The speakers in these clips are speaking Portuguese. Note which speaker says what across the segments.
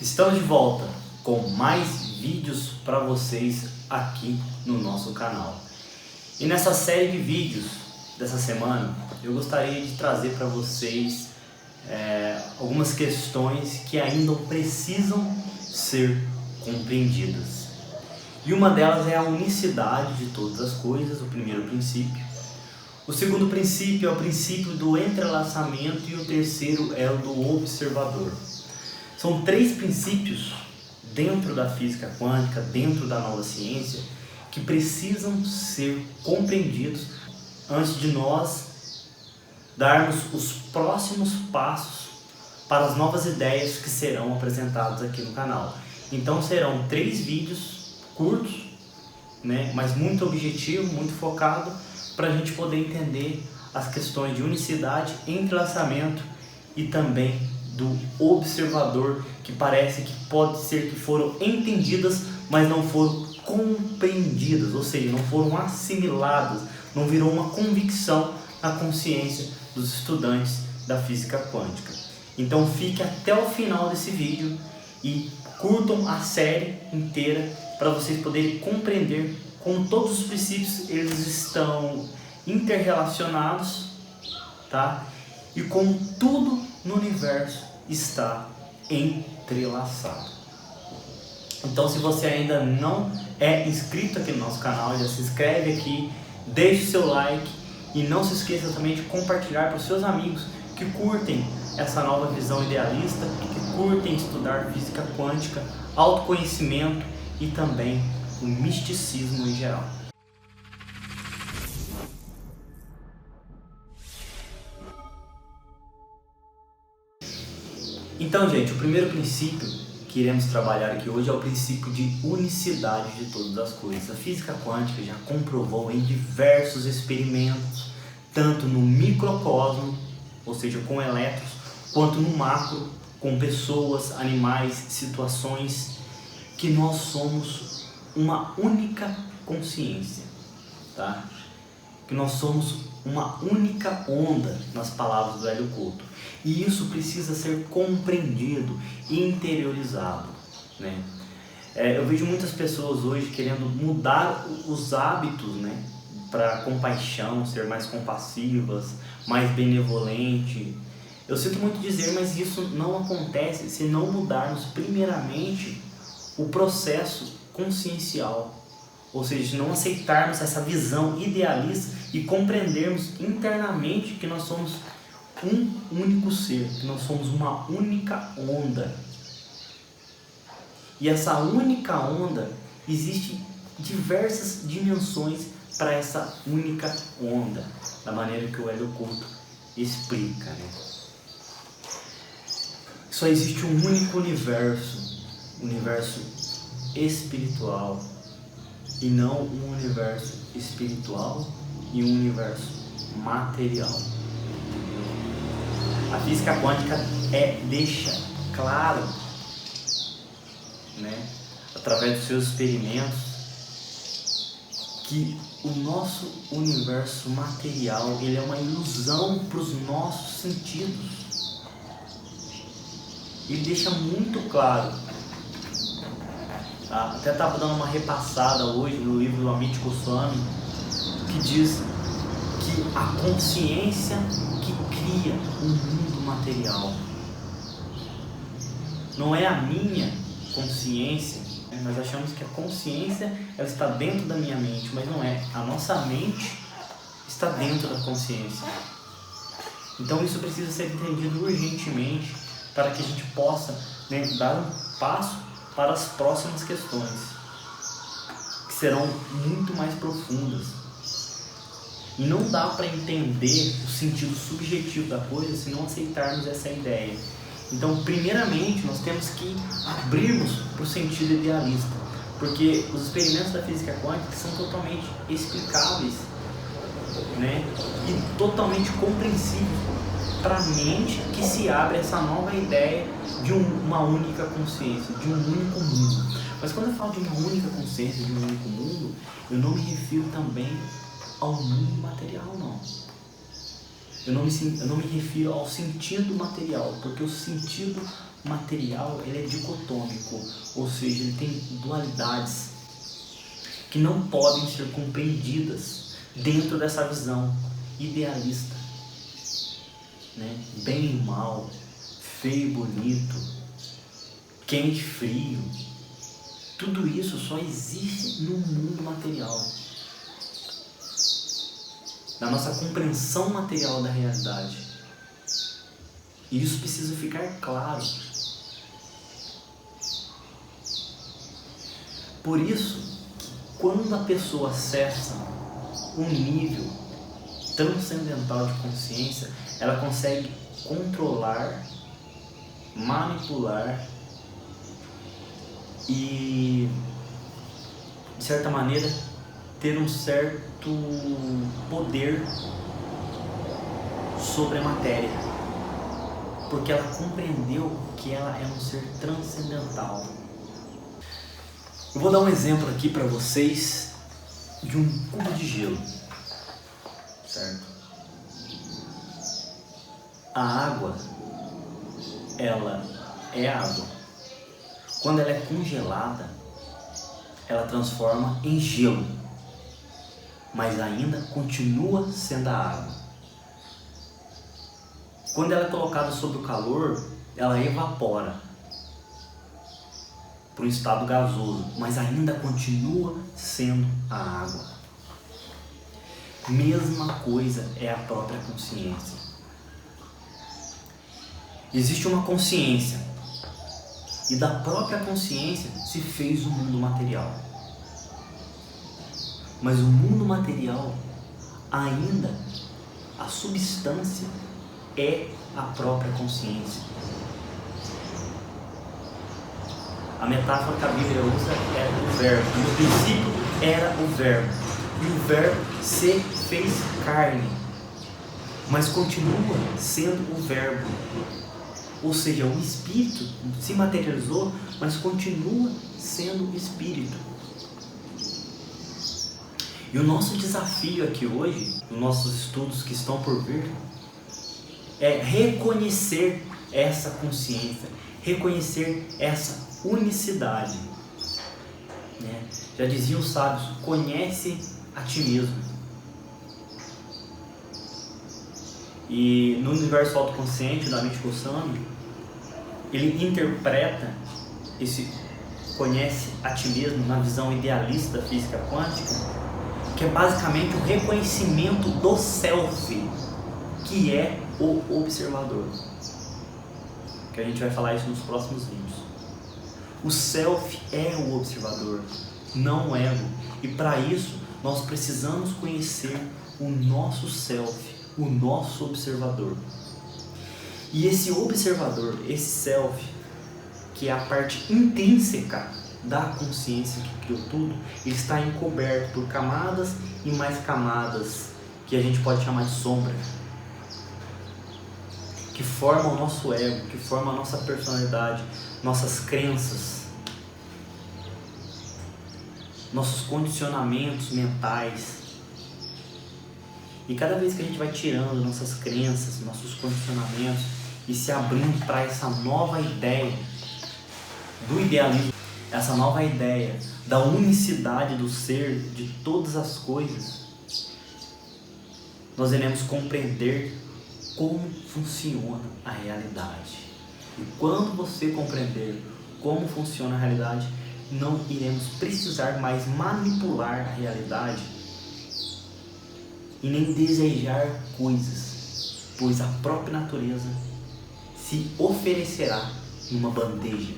Speaker 1: Estamos de volta com mais vídeos para vocês aqui no nosso canal. E nessa série de vídeos dessa semana, eu gostaria de trazer para vocês algumas questões que ainda precisam ser compreendidas. E uma delas é a unicidade de todas as coisas, o primeiro princípio. O segundo princípio é o princípio do entrelaçamento e o terceiro é o do observador. São três princípios dentro da física quântica, dentro da nova ciência, que precisam ser compreendidos antes de nós darmos os próximos passos para as novas ideias que serão apresentadas aqui no canal. Então serão 3 vídeos curtos, mas muito objetivo, muito focado, para a gente poder entender as questões de unicidade, entrelaçamento e também do observador, que parece que pode ser que foram entendidas, mas não foram compreendidas, ou seja, não foram assimiladas, não virou uma convicção na consciência dos estudantes da física quântica. Então fique até o final desse vídeo e curtam a série inteira para vocês poderem compreender como todos os princípios eles estão interrelacionados, tá? E como tudo no universo está entrelaçado. Então, se você ainda não é inscrito aqui no nosso canal, já se inscreve aqui, deixe o seu like e não se esqueça também de compartilhar para os seus amigos que curtem essa nova visão idealista, que curtem estudar física quântica, autoconhecimento e também o misticismo em geral. Então, gente, o primeiro princípio que iremos trabalhar aqui hoje é o princípio de unicidade de todas as coisas. A física quântica já comprovou em diversos experimentos, tanto no microcosmo, ou seja, com elétrons, quanto no macro, com pessoas, animais, situações, que nós somos uma única consciência, tá? Que nós somos uma única onda, nas palavras do Hélio Couto. E isso precisa ser compreendido e interiorizado, Eu vejo muitas pessoas hoje querendo mudar os hábitos, para compaixão, ser mais compassivas, mais benevolente. Eu sinto muito dizer, mas isso não acontece se não mudarmos primeiramente o processo consciencial. Ou seja, não aceitarmos essa visão idealista e compreendermos internamente que nós somos um único ser, que nós somos uma única onda. E essa única onda, existem diversas dimensões para essa única onda, da maneira que o Hélio Couto explica. Só existe um único universo, universo espiritual, e não um universo espiritual e um universo material. A física quântica deixa claro, através dos seus experimentos, que o nosso universo material ele é uma ilusão para os nossos sentidos. Ele deixa muito claro. Até estava dando uma repassada hoje no livro do Amit Goswami, que diz que a consciência que cria um mundo material não é a minha consciência. Nós achamos que a consciência ela está dentro da minha mente, mas não é. A nossa mente está dentro da consciência. Então isso precisa ser entendido urgentemente para que a gente possa dar um passo para as próximas questões, que serão muito mais profundas. E não dá para entender o sentido subjetivo da coisa se não aceitarmos essa ideia. Então, primeiramente, nós temos que abrirmos para o sentido idealista, porque os experimentos da física quântica são totalmente explicáveis, e totalmente compreensíveis para a mente que se abre essa nova ideia de uma única consciência, de um único mundo. Mas quando eu falo de uma única consciência, de um único mundo, eu não me refiro também ao mundo material, não. eu não me refiro ao sentido material, porque o sentido material ele é dicotômico, ou seja, ele tem dualidades que não podem ser compreendidas dentro dessa visão idealista, né? Bem e mal, feio e bonito, quente e frio, tudo isso só existe no mundo material, na nossa compreensão material da realidade. E isso precisa ficar claro. Por isso, quando a pessoa acessa um nível transcendental de consciência, ela consegue controlar, manipular e, de certa maneira, ter um certo poder sobre a matéria, porque ela compreendeu que ela é um ser transcendental. Eu vou dar um exemplo aqui para vocês de um cubo de gelo, certo? A água, ela é água. Quando ela é congelada, ela transforma em gelo, mas ainda continua sendo a água. Quando ela é colocada sob o calor, ela evapora para um estado gasoso, mas ainda continua sendo a água. Mesma coisa é a própria consciência. Existe uma consciência, e da própria consciência se fez o mundo material. Mas o mundo material, ainda a substância é a própria consciência. A metáfora que a Bíblia usa é o verbo. No princípio era o verbo, e o verbo se fez carne, mas continua sendo o verbo. Ou seja, o Espírito se materializou, mas continua sendo Espírito. E o nosso desafio aqui hoje, nos nossos estudos que estão por vir, é reconhecer essa consciência, reconhecer essa unicidade, né? Já diziam os sábios, conhece a ti mesmo. E no universo autoconsciente da mente Goswami, ele interpreta esse conhece a ti mesmo na visão idealista da física quântica, que é basicamente o reconhecimento do self, que é o observador. Que a gente vai falar isso nos próximos vídeos. O self é o observador, não o ego. E para isso, nós precisamos conhecer o nosso self, o nosso observador. E esse observador, esse self, que é a parte intrínseca da consciência que criou tudo, ele está encoberto por camadas e mais camadas, que a gente pode chamar de sombra, que formam o nosso ego, que formam a nossa personalidade, nossas crenças, nossos condicionamentos mentais. E cada vez que a gente vai tirando nossas crenças, nossos condicionamentos e se abrindo para essa nova ideia do idealismo, essa nova ideia da unicidade do ser, de todas as coisas, nós iremos compreender como funciona a realidade. E quando você compreender como funciona a realidade, não iremos precisar mais manipular a realidade e nem desejar coisas, pois a própria natureza se oferecerá numa bandeja.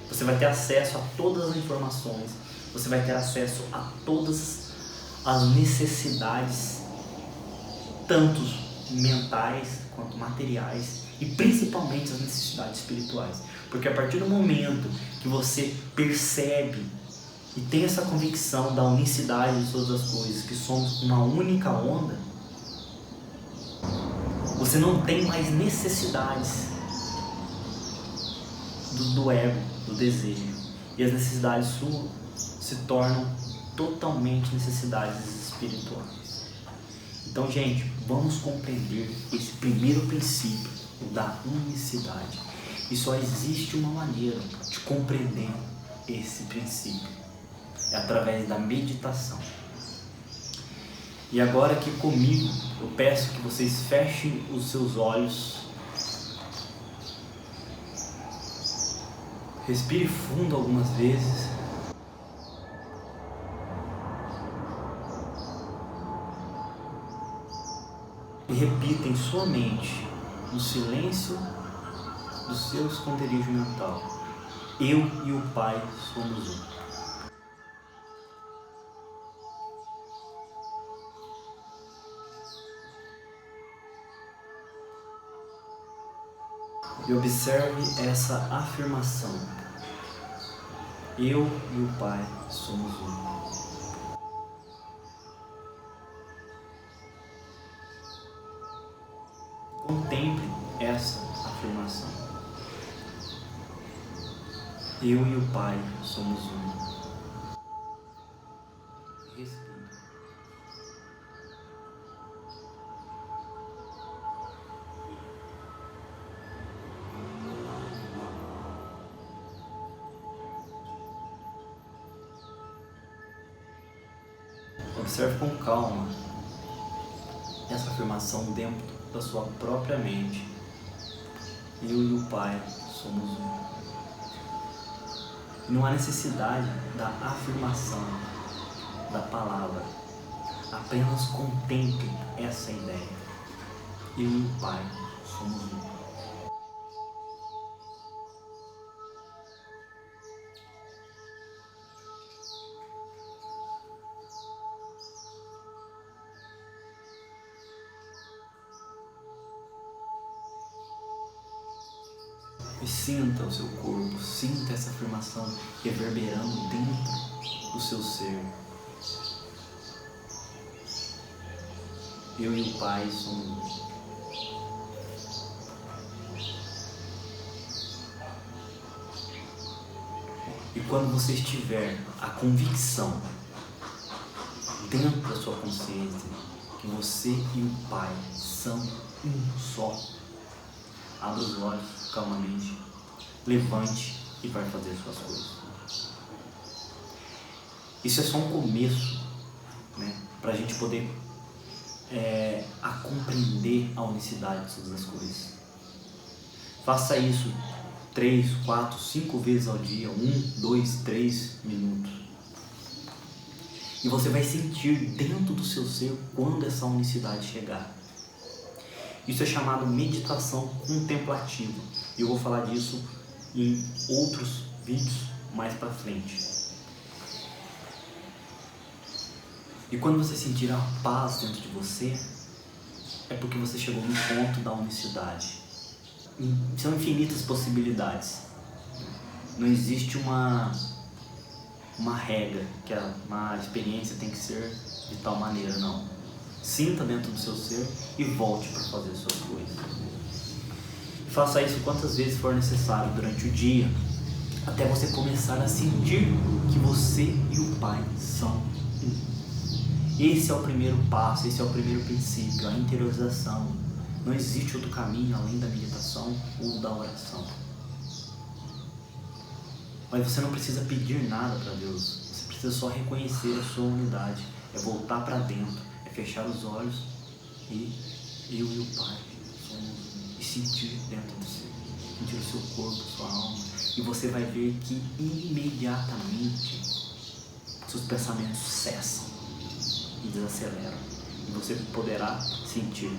Speaker 1: Você vai ter acesso a todas as informações, você vai ter acesso a todas as necessidades, tanto mentais quanto materiais, e principalmente as necessidades espirituais. Porque a partir do momento que você percebe e tem essa convicção da unicidade de todas as coisas, que somos uma única onda, você não tem mais necessidades do ego, do desejo. E as necessidades suas se tornam totalmente necessidades espirituais. Então, gente, vamos compreender esse primeiro princípio da unicidade. E só existe uma maneira de compreender esse princípio. É através da meditação. E agora aqui comigo, eu peço que vocês fechem os seus olhos. Respire fundo algumas vezes. E repita em sua mente, no silêncio do seu esconderijo mental: eu e o Pai somos um. E observe essa afirmação: eu e o Pai somos um. Contemple essa afirmação: eu e o Pai somos um. Respire. Observe com calma essa afirmação dentro da sua própria mente: eu e o Pai somos um. Não há necessidade da afirmação da palavra, apenas contemple essa ideia: eu e o Pai somos um. E sinta o seu corpo, sinta essa afirmação reverberando dentro do seu ser. Eu e o Pai somos um. E quando você estiver a convicção dentro da sua consciência que você e o Pai são um só, abra os olhos calmamente, levante e vai fazer suas coisas. Isso é só um começo, né, para a gente poder a compreender a unicidade de todas as coisas. Faça isso 3, 4, 5 vezes ao dia, 1, 2, 3 minutos. E você vai sentir dentro do seu ser quando essa unicidade chegar. Isso é chamado meditação contemplativa. E eu vou falar disso em outros vídeos mais para frente. E quando você sentir a paz dentro de você, é porque você chegou no ponto da unicidade. São infinitas possibilidades. Não existe uma regra, que uma experiência tem que ser de tal maneira, não. Sinta dentro do seu ser e volte para fazer suas coisas. Faça isso quantas vezes for necessário durante o dia, até você começar a sentir que você e o Pai são um. Esse é o primeiro passo, esse é o primeiro princípio, a interiorização. Não existe outro caminho além da meditação ou da oração. Mas você não precisa pedir nada para Deus, você precisa só reconhecer a sua unidade, é voltar para dentro, é fechar os olhos e eu e o Pai somos um. E sentir dentro de você, sentir o seu corpo, a sua alma, e você vai ver que imediatamente seus pensamentos cessam e desaceleram, e você poderá sentir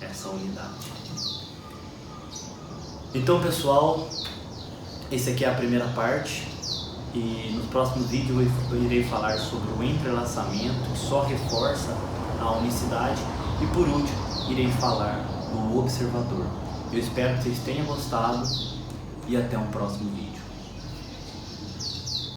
Speaker 1: essa unidade. Então, pessoal, esse aqui é a primeira parte, e no próximo vídeo eu irei falar sobre o entrelaçamento, que só reforça a unicidade, e por último irei falar do observador. Eu espero que vocês tenham gostado e até um próximo vídeo.